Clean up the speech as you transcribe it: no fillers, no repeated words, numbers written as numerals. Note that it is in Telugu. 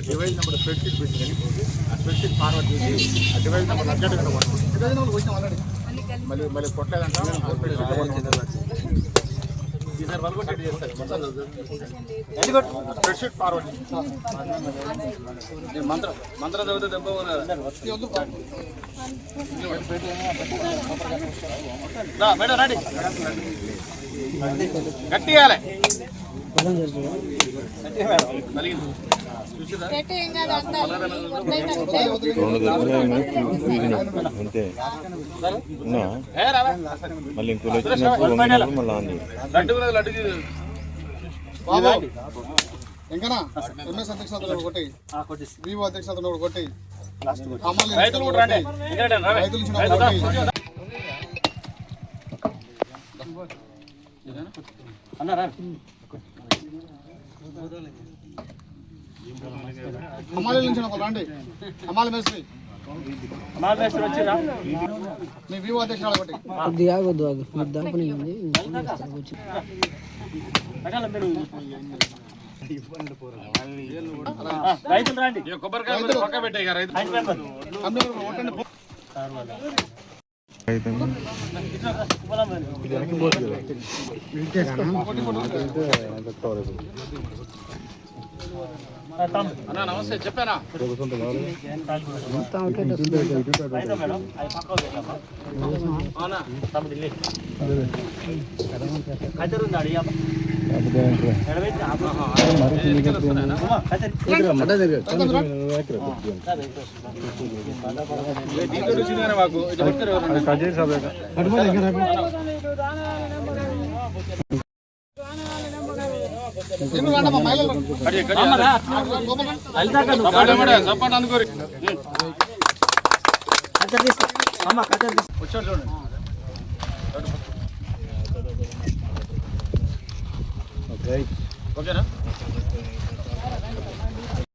డివైస్ నెంబర్ స్ప్రెడ్షీట్ పెట్టి ఆ స్ప్రెడ్షీట్ ఫార్వర్డ్ చేసి ఆ డివైస్ నెంబర్ అడ్జెంట్ మళ్ళీ కొట్టలేదంట స్ప్రెడ్షీట్ ఫార్వర్డ్ మంత్రం చదివితే దెబ్బ మేడం రండి గట్టిగా అంతే మళ్ళీ ఇంకో ఇంకా ఎంఎస్ అధ్యక్షత ఒకటి వివో అధ్యక్షత ఒకటి హమాలి నుంచి రండి హమాలి మేస్త్రి మీ వివో అధ్యక్షుడు ఒకటి రైతులు రండి కొబ్బరికాయలు పక్క పెట్టాయి రైతు అన్నా నమస్తే చెప్పానా ఓకేనా